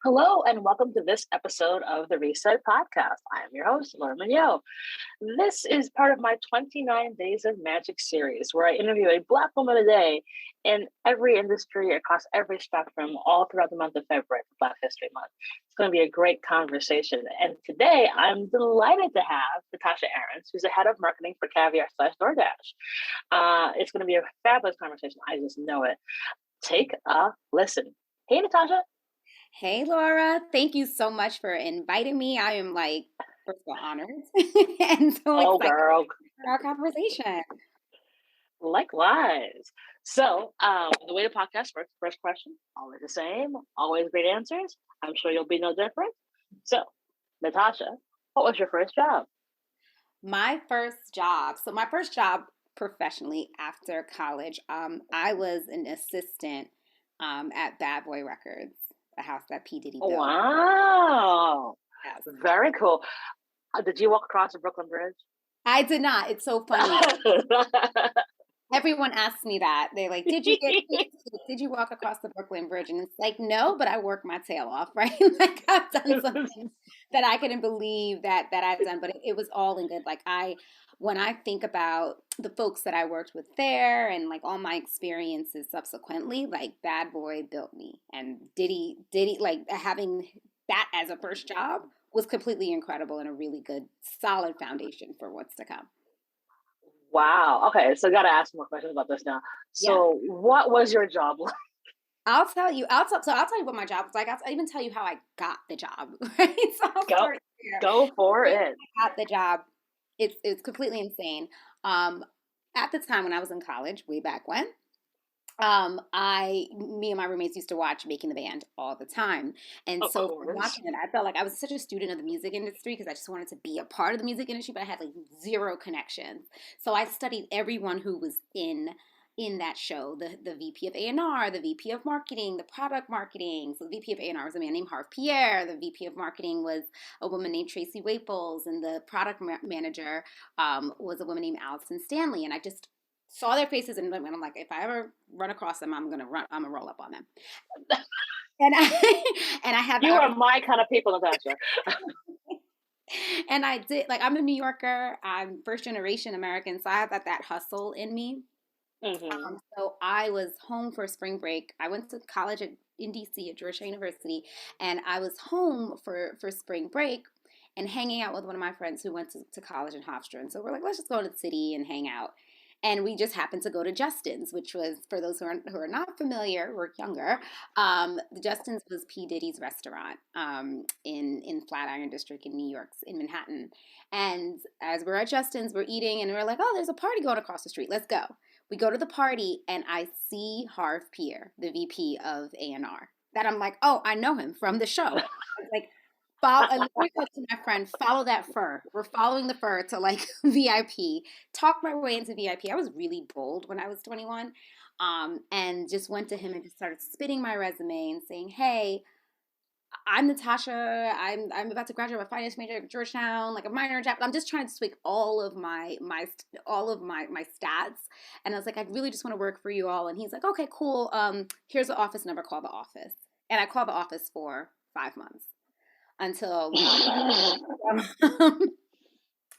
Hello, and welcome to this episode of the Reset Podcast. I am your host, Laura Mignot. This is part of my 29 Days of Magic series, where I interview a Black woman a day in every industry across every spectrum, all throughout the month of February for Black History Month. It's going to be a great conversation. And today, I'm delighted to have Natasha Aarons, who's the head of marketing for Caviar / DoorDash. It's going to be a fabulous conversation. I just know it. Take a listen. Hey, Natasha. Hey, Laura. Thank you so much for inviting me. I am first of all, honored and so Oh, excited girl. for our conversation. Likewise. So, the way the podcast works, first question, always the same, always great answers. I'm sure you'll be no different. So, Natasha, what was your first job? My first job professionally after college, I was an assistant at Bad Boy Records, the house that P. Diddy built. Wow. Yes. Very cool. Did you walk across the Brooklyn Bridge? I did not. It's so funny. Everyone asks me that. They're like, did you walk across the Brooklyn Bridge? And it's like, no, but I worked my tail off, right? Like I've done something that I couldn't believe that I've done, but it was all in good. When I think about the folks that I worked with there and like all my experiences subsequently, like Bad Boy built me, and Diddy, like having that as a first job was completely incredible and a really good, solid foundation for what's to come. Wow. Okay, so got to ask more questions about this now. Yeah. So, what was your job like? I'll tell you. I'll tell you what my job was like. I'll even tell you how I got the job. Right. So I'll start there. Go for When it. I got the job. It's completely insane. At the time when I was in college, way back when, me and my roommates used to watch Making the Band all the time. And Of so from course. watching it, I felt like I was such a student of the music industry because I just wanted to be a part of the music industry, but I had like zero connections. So I studied everyone who was in that show, the VP of A&R, the VP of marketing, the product marketing. So the VP of A&R was a man named Harv Pierre. The VP of marketing was a woman named Tracy Waples, and the product manager was a woman named Allison Stanley. And I just saw their faces, and I'm like, if I ever run across them, I'm gonna roll up on them. And I have You are my kind of people, Natasha. And I did, like, I'm a New Yorker. I'm first generation American, so I have that hustle in me. Mm-hmm. So I was home for spring break. I went to college in DC at Georgetown University, and I was home for spring break and hanging out with one of my friends who went to college in Hofstra. And so we're like, let's just go to the city and hang out. And we just happened to go to Justin's, which was, for those who are not familiar or younger, the Justin's was P. Diddy's restaurant in Flatiron District in New York, in Manhattan. And as we're at Justin's, we're eating, and we're like, oh, there's a party going across the street. Let's go. We go to the party, and I see Harv Pierre, the VP of A&R. That I'm like, oh, I know him from the show. I was like, I literally said to my friend, follow that fur. We're following the fur to like VIP. Talk my way into VIP. I was really bold when I was 21, and just went to him and just started spitting my resume and saying, hey, I'm Natasha. I'm about to graduate my finance major at Georgetown, like a minor in Japanese. I'm just trying to tweak all of my stats. And I was like, I really just want to work for you all. And he's like, okay, cool. Here's the office number. Call the office. And I called the office for 5 months until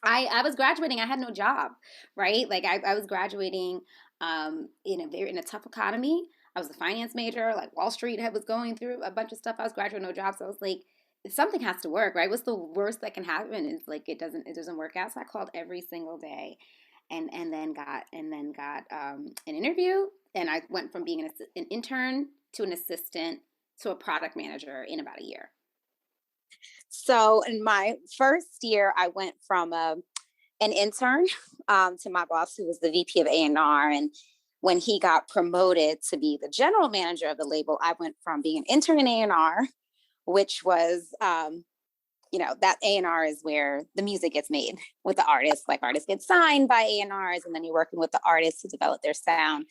I was graduating. I had no job, right? Like I was graduating in a tough economy. I was a finance major. Like Wall Street was going through a bunch of stuff. I was graduating, no job. So I was like, something has to work, right? What's the worst that can happen? Is like it doesn't work out. So I called every single day, and then got an interview, and I went from being an intern to an assistant to a product manager in about a year. So in my first year, I went from an intern to my boss, who was the VP of A&R. And when he got promoted to be the general manager of the label, I went from being an intern in A&R, which was, that A&R is where the music gets made with the artists. Like artists get signed by A&Rs, and then you're working with the artists to develop their sound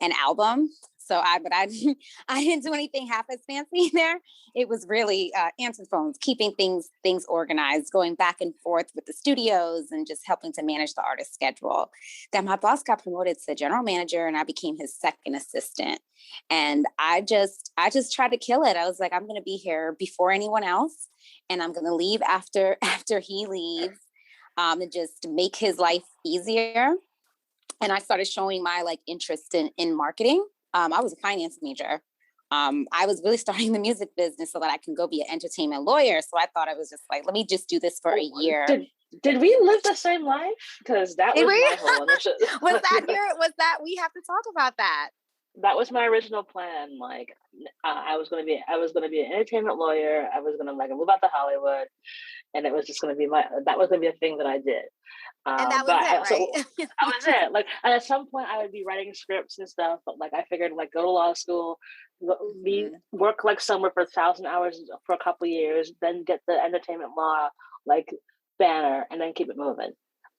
and album. but I didn't, I didn't do anything half as fancy there. It was really answering phones, keeping things organized, going back and forth with the studios, and just helping to manage the artist schedule. Then my boss got promoted to general manager, and I became his second assistant. And I just tried to kill it. I was like, I'm going to be here before anyone else, and I'm going to leave after he leaves, and just make his life easier. And I started showing my interest in marketing. I was a finance major. I was really starting the music business so that I can go be an entertainment lawyer. So I thought I was just like, let me just do this for a year. Did we live the same life? Because that was my whole initiative. We have to talk about that. That was my original plan. Like, I was gonna be an entertainment lawyer. I was gonna move out to Hollywood, and it was just gonna be a thing that I did. And that was it, right? So that was it. And at some point, I would be writing scripts and stuff. But I figured, go to law school, work somewhere for 1,000 hours for a couple of years, then get the entertainment law banner, and then keep it moving.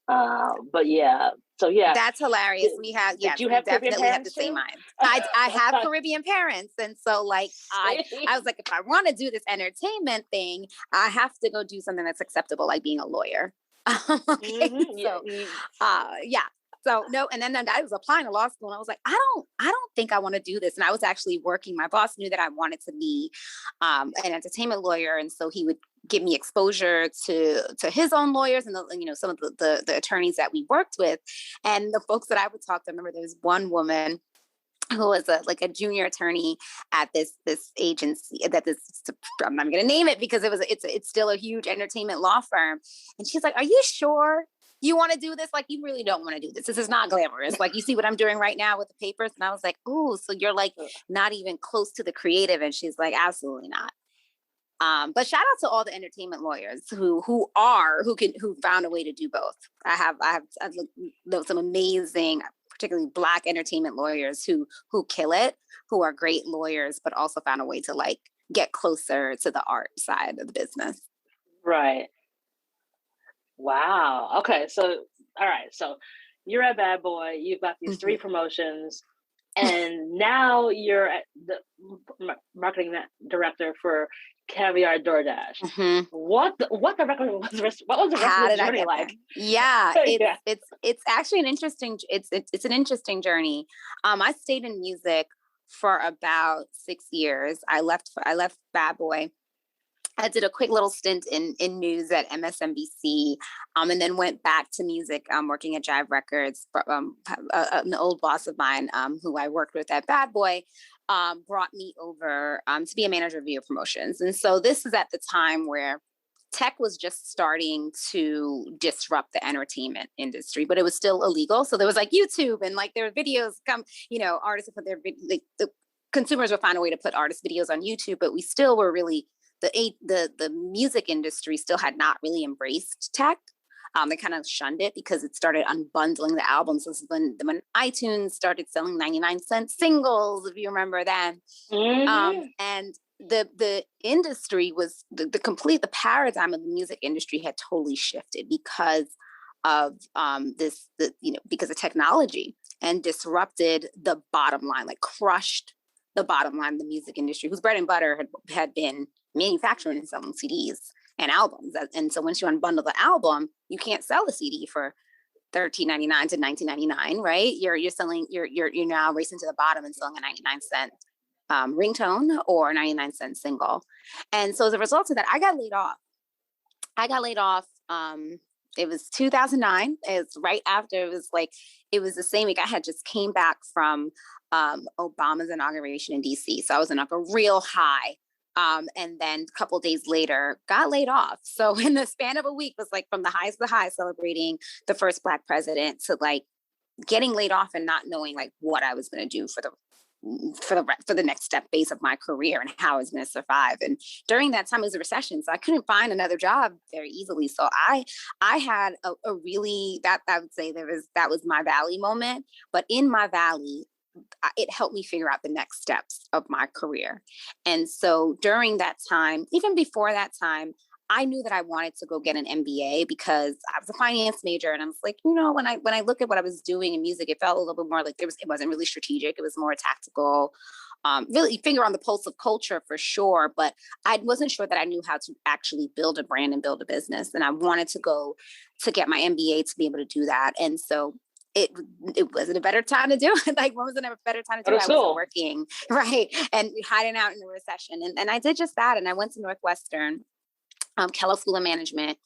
But yeah, so yeah, that's hilarious. We definitely have the same mind. I have Caribbean parents, and so I was like, if I want to do this entertainment thing, I have to go do something that's acceptable, like being a lawyer. So no, and then I was applying to law school, and I was like, I don't think I want to do this. And I was actually working. My boss knew that I wanted to be an entertainment lawyer, and so he would give me exposure to his own lawyers and some of the attorneys that we worked with, and the folks that I would talk to. I remember there was one woman who was a junior attorney at this agency I'm not going to name it because it's still a huge entertainment law firm. And she's like, are you sure you want to do this? You really don't want to do this. This is not glamorous. You see what I'm doing right now with the papers. And I was like, ooh, so you're not even close to the creative. And she's like, absolutely not. But shout out to all the entertainment lawyers who found a way to do both. I've known some amazing, particularly Black entertainment lawyers who kill it, who are great lawyers, but also found a way to get closer to the art side of the business. Right. Wow. Okay. So, all right. So you're a bad boy. You've got these 3 promotions, and now you're the marketing director for Caviar DoorDash. Mm-hmm. What was the rest of the journey like? Yeah, it's actually an interesting journey. I stayed in music for about 6 years. I left Bad Boy. I did a quick little stint in news at MSNBC, and then went back to music, working at Jive Records. An old boss of mine, who I worked with at Bad Boy, brought me over to be a manager of video promotions. And so this is at the time where tech was just starting to disrupt the entertainment industry, but it was still illegal. So there was YouTube, and there were videos artists would put the consumers would find a way to put artist videos on YouTube, but we still were really the music industry still had not really embraced tech. They kind of shunned it because it started unbundling the albums. This is when iTunes started selling 99-cent singles, if you remember that. Mm-hmm. And the industry was the paradigm of the music industry had totally shifted because of because of technology, and disrupted the bottom line, crushed the bottom line of the music industry, whose bread and butter had been manufacturing and selling CDs and albums. And so once you unbundle the album, you can't sell a CD for $13.99 to $19.99, right? You're now racing to the bottom and selling a 99-cent ringtone or 99-cent single. And so as a result of that, I got laid off. It was 2009. It's right after, it was the same week I had just came back from Obama's inauguration in DC. So I was in a real high. And then a couple of days later, got laid off. So in the span of a week was from the highs to the highs, celebrating the first Black president, to getting laid off and not knowing what I was going to do for the next phase of my career and how I was going to survive. And during that time, it was a recession, so I couldn't find another job very easily. So I had a really, that I would say that was my valley moment. But in my valley, it helped me figure out the next steps of my career. And so during that time, even before that time, I knew that I wanted to go get an MBA because I was a finance major, and I was like, you know, when I look at what I was doing in music, it felt a little bit more like it wasn't really strategic. It was more tactical, really finger on the pulse of culture for sure. But I wasn't sure that I knew how to actually build a brand and build a business. And I wanted to go to get my MBA to be able to do that. And so it wasn't a better time to do it. Like, when was it a better time to do it? I wasn't working, right, and hiding out in the recession. And I did just that. And I went to Northwestern, Kellogg School of Management,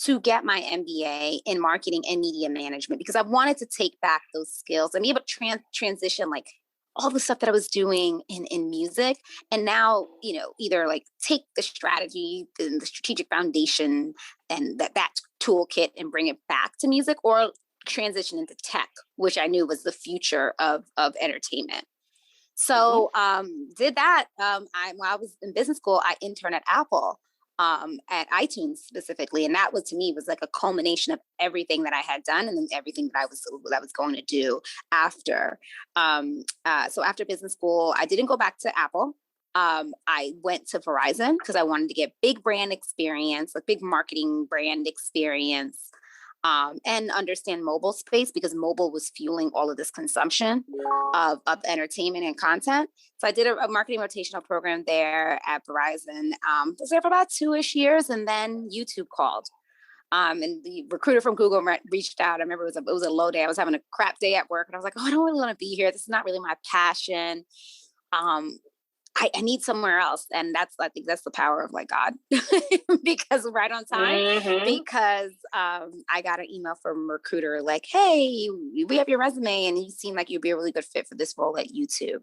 to get my MBA in marketing and media management, because I wanted to take back those skills and be able to transition like all the stuff that I was doing in music. And now, you know, either like take the strategy and the strategic foundation and that toolkit and bring it back to music, or transition into tech, which I knew was the future of entertainment. So did that. While I was in business school, I interned at Apple, at iTunes specifically. And that was, to me, was like a culmination of everything that I had done and then everything that I was going to do after. So after business school, I didn't go back to Apple. I went to Verizon because I wanted to get big brand experience, like big marketing brand experience. And understand mobile space, because mobile was fueling all of this consumption of entertainment and content. So I did a marketing rotational program there at Verizon. Was there for about 2-ish years, and then YouTube called. And the recruiter from Google reached out. I remember it was a low day. I was having a crap day at work, and I was like, oh, I don't really want to be here. This is not really my passion. I need somewhere else. And I think that's the power of like God, because right on time, because I got an email from a recruiter like, hey, we have your resume and you seem like you'd be a really good fit for this role at YouTube.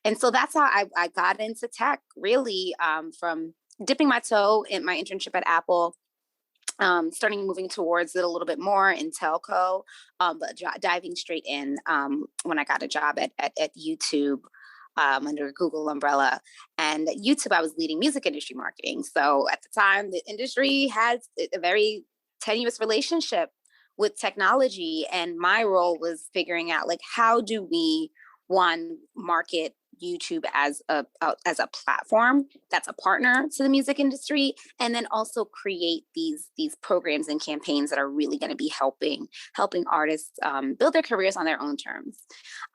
And so that's how I got into tech, really, from dipping my toe in my internship at Apple, starting moving towards it a little bit more in telco, but diving straight in when I got a job at YouTube. Under Google umbrella. And at YouTube, I was leading music industry marketing. So at the time, the industry had a very tenuous relationship with technology. And my role was figuring out, like, how do we, one, market YouTube as a platform that's a partner to the music industry, and then also create these programs and campaigns that are really going to be helping artists build their careers on their own terms.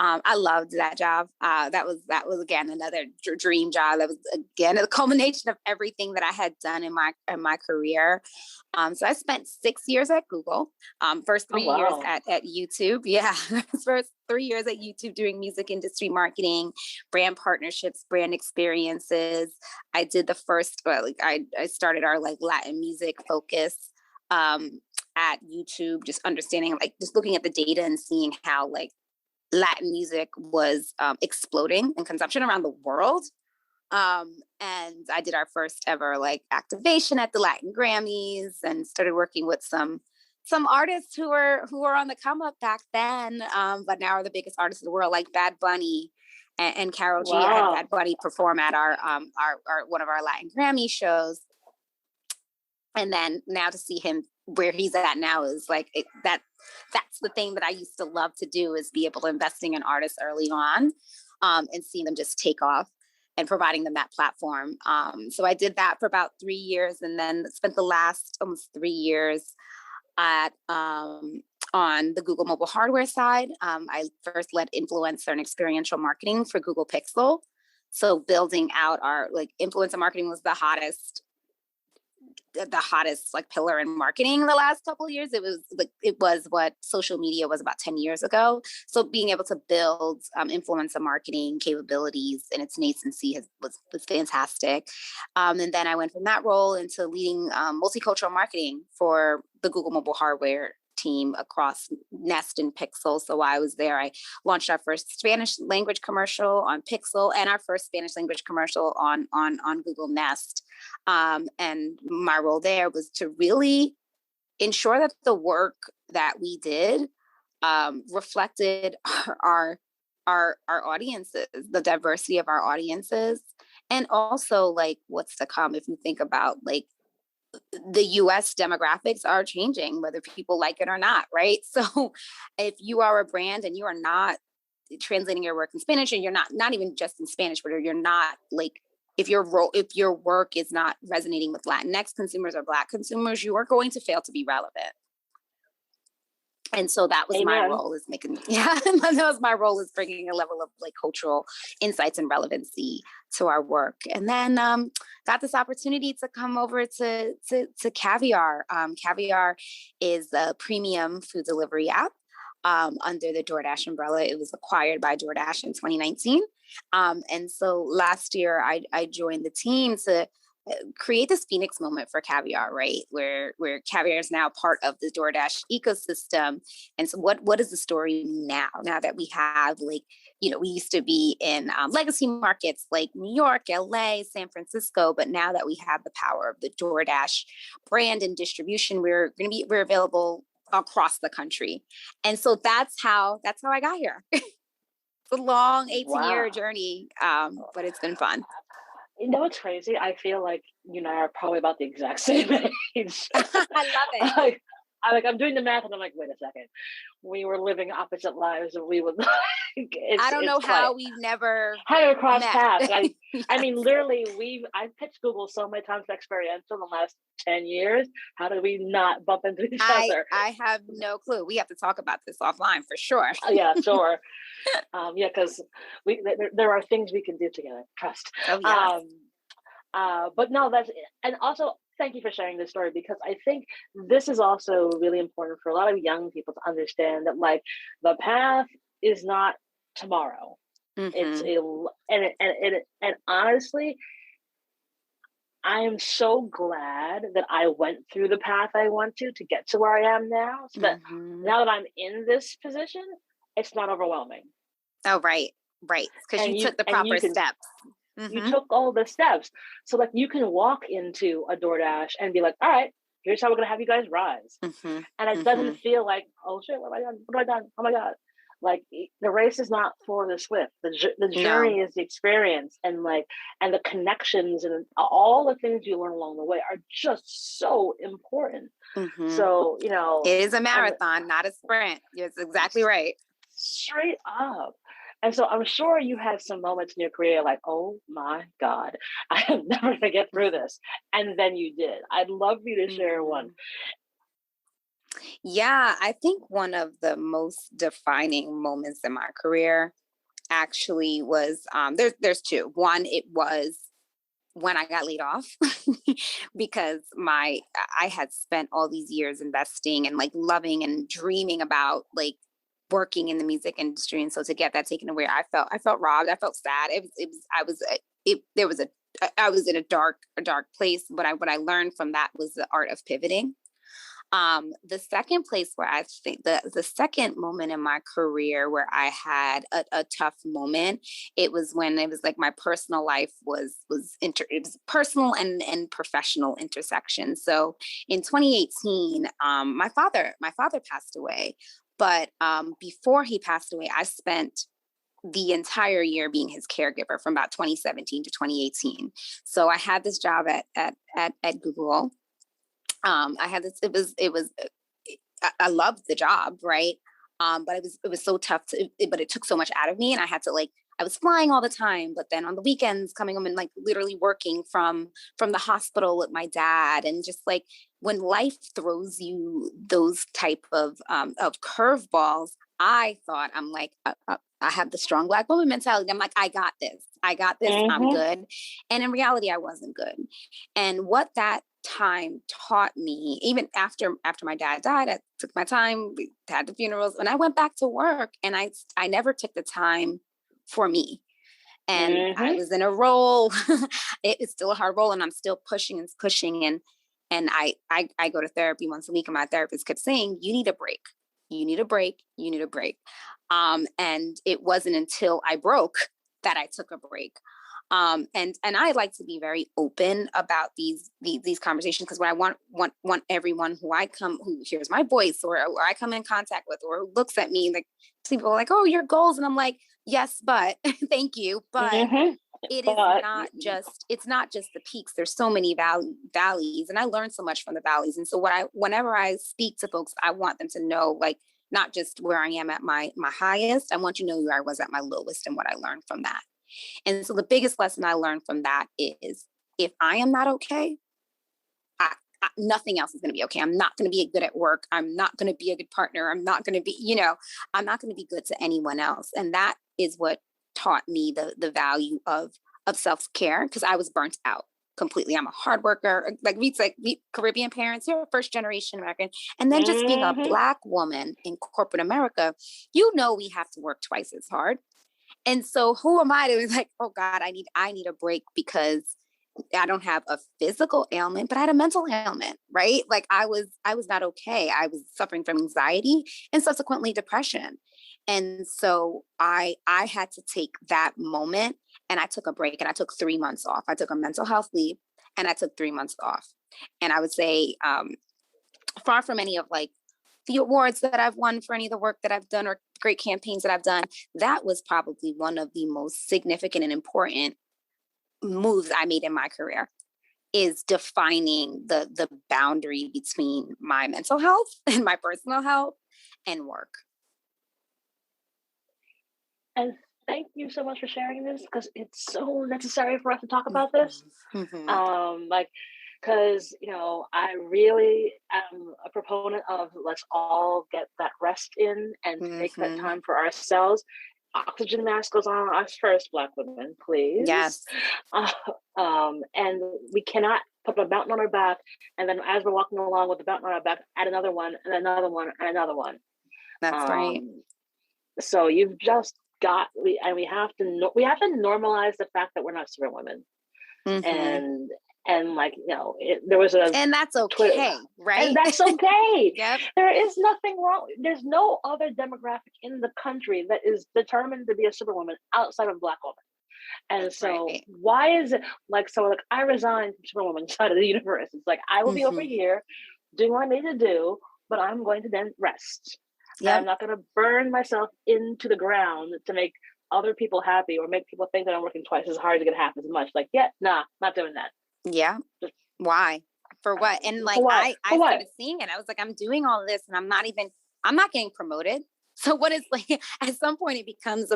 I loved that job. That was again another dream job. That was again a culmination of everything that I had done in my career. So I spent 6 years at Google. First 3 years at YouTube. Yeah, first 3 years at YouTube doing music industry marketing, brand partnerships, brand experiences. I did the first, I started our like Latin music focus at YouTube, just understanding, like just looking at the data and seeing how like Latin music was exploding in consumption around the world. And I did our first ever like activation at the Latin Grammys, and started working with some artists who were on the come up back then, but now are the biggest artists in the world, like Bad Bunny and Karol G. I had Bad Bunny perform at our one of our Latin Grammy shows, and then now to see him where he's at now is like that's the thing that I used to love to do, is be able to investing in artists early on, and seeing them just take off and providing them that platform. So I did that for about 3 years, and then spent the last almost 3 years at on the Google mobile hardware side. I first led influencer and experiential marketing for Google Pixel. So building out our like influencer marketing was the hottest like pillar in marketing the last couple of years. It was what social media was about 10 years ago. So being able to build influencer marketing capabilities in its nascency was fantastic. And then I went from that role into leading multicultural marketing for the Google mobile hardware team across Nest and Pixel. So while I was there, I launched our first Spanish language commercial on Pixel and our first Spanish language commercial on Google Nest. And my role there was to really ensure that the work that we did reflected our audiences, the diversity of our audiences, and also like what's to come. If you think about like the US demographics are changing, whether people like it or not, right? So if you are a brand and you are not translating your work in Spanish, and you're not even just in Spanish, but you're not like if your work is not resonating with Latinx consumers or Black consumers, you are going to fail to be relevant. And so that was my role, is that was my role, is bringing a level of like cultural insights and relevancy to our work. And then got this opportunity to come over to Caviar. Caviar is a premium food delivery app under the DoorDash umbrella. It was acquired by DoorDash in 2019. And so last year I joined the team to create this Phoenix moment for Caviar, right? Where Caviar is now part of the DoorDash ecosystem. And so what is the story now that we have, like, we used to be in legacy markets like New York, LA, San Francisco, but now that we have the power of the DoorDash brand and distribution, we're available across the country. And so that's how I got here. It's a long 18-year journey, but it's been fun. You know what's crazy? I feel like you and I are probably about the exact same age. I love it. I'm doing the math and I'm like, wait a second. We were living opposite lives and we would I don't know how we've never crossed paths. I mean, literally I've pitched Google so many times for experiential in the last 10 years. How did we not bump into each other? I have no clue. We have to talk about this offline for sure. Yeah, sure. Because there are things we can do together. Trust. Oh, yes. But no, and also thank you for sharing this story, because I think this is also really important for a lot of young people to understand that, like, the path is not tomorrow. It's and honestly, I am so glad that I went through the path I want to get to where I am now, so that now that I'm in this position, it's not overwhelming. Oh, right. Because you took the proper steps. You took all the steps. So like you can walk into a DoorDash and be like, all right, here's how we're going to have you guys rise. And it doesn't feel like, oh shit, what have I done? Oh my God. Like the race is not for the swift. The journey is the experience, and the connections and all the things you learn along the way are just so important. So, it is a marathon, not a sprint. It's exactly right. Straight up. And so I'm sure you had some moments in your career like, oh my God, I am never going to get through this. And then you did. I'd love for you to share one. Yeah, I think one of the most defining moments in my career actually was, there's two. One, it was when I got laid off because I had spent all these years investing and like loving and dreaming about like working in the music industry, and so to get that taken away, I felt robbed. I felt sad. I was in a dark place, but what I learned from that was the art of pivoting. The second place where I think the second moment in my career where I had a tough moment, it was when it was like my personal life it was personal and professional intersection. So in 2018, my father passed away. But before he passed away, I spent the entire year being his caregiver from about 2017 to 2018. So I had this job at Google. I had this. I loved the job, right? But it was so tough. But it took so much out of me, and I had to I was flying all the time, but then on the weekends coming home and like literally working from the hospital with my dad, and just like when life throws you those type of curveballs, I thought I'm like, I have the strong Black woman mentality. I'm like, I got this. I'm good. And in reality, I wasn't good. And what that time taught me, even after my dad died, I took my time, we had the funerals, and I went back to work, and I never took the time for me. And I was in a role. It's still a hard role, and I'm still pushing. And I go to therapy once a week, and my therapist kept saying, you need a break. You need a break. You need a break. And it wasn't until I broke that I took a break. And I like to be very open about these conversations, because when I want everyone who hears my voice or I come in contact with or who looks at me, like people are like, oh, your goals. And I'm like, yes, but thank you. But it is it's not just the peaks. There's so many valleys, and I learned so much from the valleys. And so whenever I speak to folks, I want them to know, like, not just where I am at my highest. I want you to know where I was at my lowest and what I learned from that. And so the biggest lesson I learned from that is if I am not okay, nothing else is going to be okay. I'm not going to be good at work. I'm not going to be a good partner. I'm not going to be, I'm not going to be good to anyone else. And that is what taught me the value of self-care, because I was burnt out completely. I'm a hard worker. We Caribbean parents, you're first generation American. And then just being a Black woman in corporate America, we have to work twice as hard. And so who am I to be like, oh God, I need a break because I don't have a physical ailment, but I had a mental ailment, right? Like I was not okay. I was suffering from anxiety and subsequently depression. And so I had to take that moment, and I took a break, and I took 3 months off. I took a mental health leave, and I took 3 months off. And I would say, far from any of like the awards that I've won for any of the work that I've done or great campaigns that I've done, that was probably one of the most significant and important moves I made in my career, is defining the boundary between my mental health and my personal health and work. And thank you so much for sharing this, because it's so necessary for us to talk about this. Because I really am a proponent of let's all get that rest in and take that time for ourselves. Oxygen mask goes on us first, Black women, please. Yes. And we cannot put a mountain on our back, and then as we're walking along with the mountain on our back, add another one, and another one, and another one. That's right. So you've just got, we have to normalize the fact that we're not superwomen, and there was and that's okay, Twitter, right? And that's okay. Yep. There is nothing wrong. There's no other demographic in the country that is determined to be a superwoman outside of Black women. And that's so right. Why is it like I resigned from superwoman side of the universe? It's like I will be over here doing what I need to do, but I'm going to then rest. Yep. I'm not going to burn myself into the ground to make other people happy or make people think that I'm working twice as hard to get half as much. Not doing that. Yeah. Why? For what? And I started seeing it. I was like, I'm doing all this and I'm not getting promoted. So what is at some point it becomes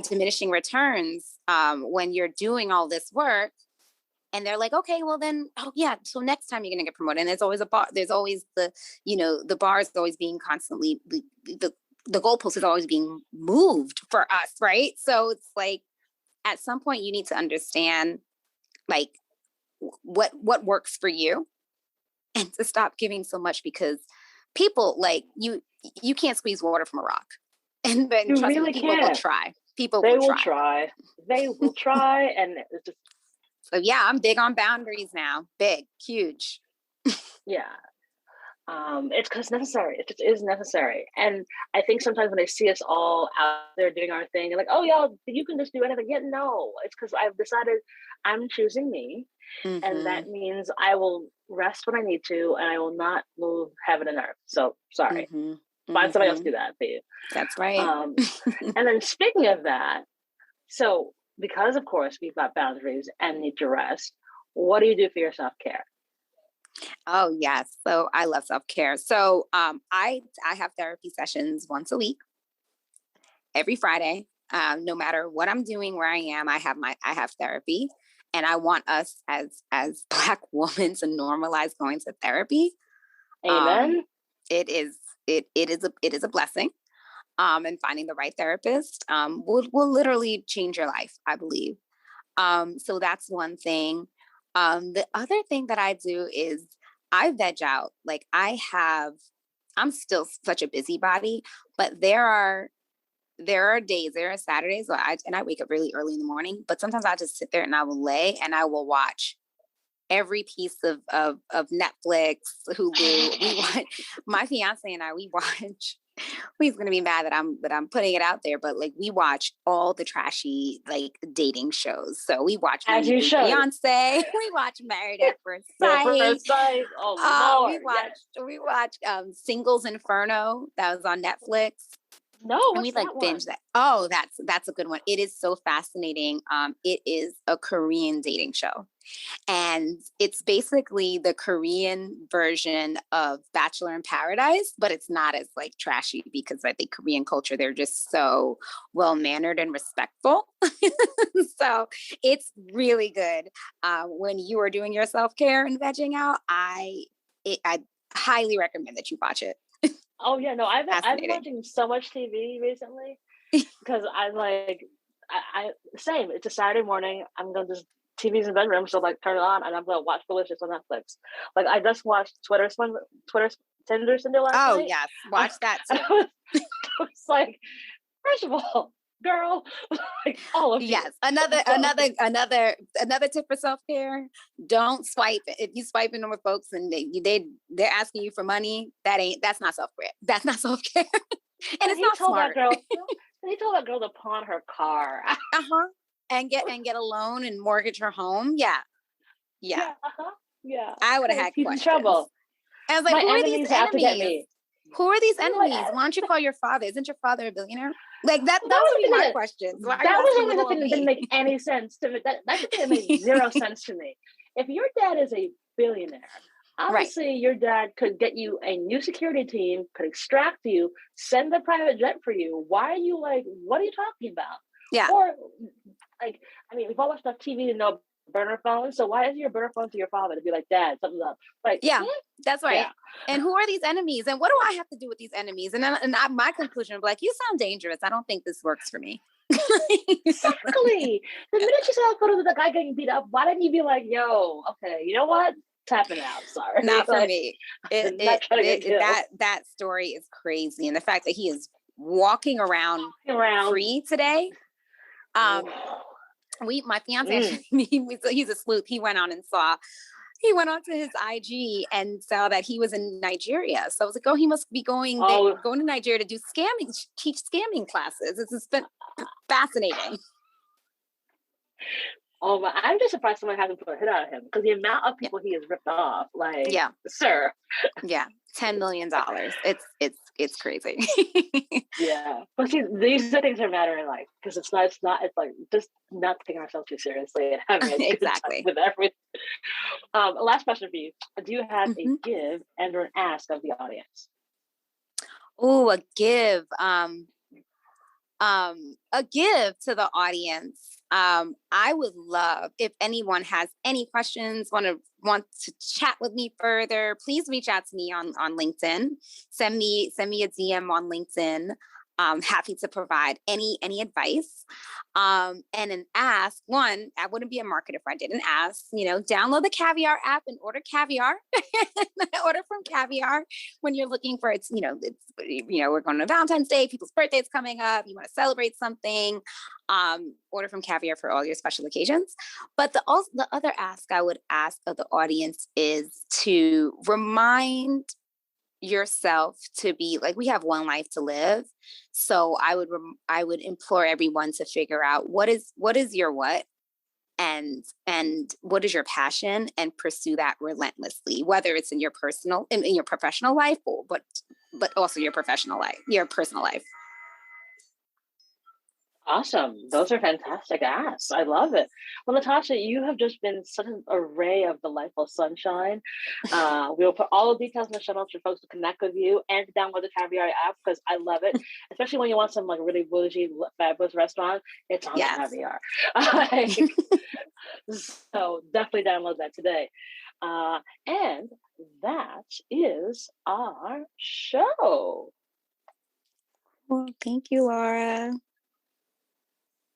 diminishing returns when you're doing all this work. And they're like, okay, well then, so next time you're going to get promoted. And there's always a bar. There's always the bar is always being constantly, the goalpost is always being moved for us, right? So it's like, at some point you need to understand what works for you, and to stop giving so much, because people you can't squeeze water from a rock. And then trust me, people will try. They will try. And it's just, so yeah, I'm big on boundaries now. Big, huge. Yeah. It's because it's necessary. It just is necessary. And I think sometimes when they see us all out there doing our thing, they're like, oh, y'all, you can just do anything. Yeah, no, it's because I've decided I'm choosing me. And that means I will rest when I need to, and I will not move heaven and earth. So sorry. Find somebody else to do that for you. That's right. And then speaking of that, so because of course we've got boundaries and need to rest, what do you do for your self-care? Oh yes. So I love self-care. So I have therapy sessions once a week, every Friday. No matter what I'm doing, where I am, I have therapy. And I want us as Black women to normalize going to therapy. Amen. It is a blessing. And finding the right therapist will literally change your life, I believe. So that's one thing. The other thing that I do is I veg out. I'm still such a busybody, but there are days, there are Saturdays where I wake up really early in the morning, but sometimes I just sit there and I will lay and I will watch every piece of Netflix, Hulu. We watch, my fiance and I, he's going to be mad that I'm putting it out there, but we watch all the trashy dating shows. So we watch As You Should. Beyonce, we watch Married at First Sight. Oh Lord. We watch Singles Inferno that was on Netflix. No, And we what's like that binge one? that. Oh, that's a good one. It is so fascinating. It is a Korean dating show. And it's basically the Korean version of Bachelor in Paradise, but it's not as like trashy because I think Korean culture, they're just so well mannered and respectful. So it's really good. When you are doing your self care and vegging out, I highly recommend that you watch it. Oh yeah, no, I've been Fascinating. watching so much TV recently because I'm like, I same. It's a Saturday morning. I'm gonna just TV's in the bedroom, so like turn it on, and I'm gonna watch Delicious on Netflix. Like I just watched Twitter Tinder Cinder last Oh night. yes, watch that And too. I was like, first of all, girl, like all of you. Yes, another tip for self care. Don't swipe. If you swiping with folks and they're asking you for money, that's not self care. That's not self care, and And it's he not told that smart. girl, he told that girl to pawn her car. Uh-huh. And get a loan and mortgage her home. Yeah, yeah. Yeah, yeah, I would have because had he's in questions. trouble. I was like, My who are these enemies out to get enemies? me. Who are these I'm like, enemies? Why don't you call your father? Isn't your father a billionaire? Like that. well, that Those was would the be thing my that questions. Why are you that was asking only little the old thing that didn't me? make any sense to me. That's the thing that made zero sense to me. If your dad is a billionaire, Right. obviously your dad could get you a new security team, could extract you, send a private jet for you. Why are you like, what are you talking about? Yeah. Or like, I mean, we've all watched enough TV to know burner phone. So why is your burner phone to your father to be like, Dad, something's up? Like, Yeah, that's right. yeah. And who are these enemies? And what do I have to do with these enemies? And then my conclusion was like, you sound dangerous. I don't think this works for me. Exactly. The minute you saw a photo of the guy getting beat up, why didn't you be like, yo, okay, you know what? Tapping out. Sorry. Not for Like, me. not trying to get killed. That story is crazy. And the fact that he is walking around Around. free today. My fiance actually, he's a sleuth. He went on to his IG and saw that he was in Nigeria. So I was like, oh, he must be going to Nigeria to do teach scamming classes. It's been fascinating. Oh my! I'm just surprised someone hasn't put a hit out of him because the amount of people he has ripped off, like, sir. Yeah, $10 million. It's crazy. Yeah, but see, these are things that matter in life because it's like just not taking ourselves too seriously and having a good Exactly. time with everything. Last question for you: do you have a give and or an ask of the audience? Oh, a give. A give to the audience. I would love if anyone has any questions, want to chat with me further, please reach out to me on LinkedIn. Send me a DM on LinkedIn. Happy to provide any advice. And an ask, one, I wouldn't be a marketer if I didn't ask, download the Caviar app and order caviar. Order from Caviar when you're looking for we're going to Valentine's Day, people's birthdays coming up, you want to celebrate something, order from Caviar for all your special occasions. But the other ask I would ask of the audience is to remind yourself to be like, we have one life to live. So I would implore everyone to figure out what is your what and what is your passion, and pursue that relentlessly, whether it's in your professional life, but also your personal life. Awesome. Those are fantastic asks. I love it. Well, Natasha, you have just been such an array of delightful sunshine. We'll put all the details in the show notes for folks to connect with you and to download the Caviar app because I love it, especially when you want some like really bougie, fabulous restaurant. It's on Caviar. So definitely download that today. And that is our show. Well, thank you, Laura.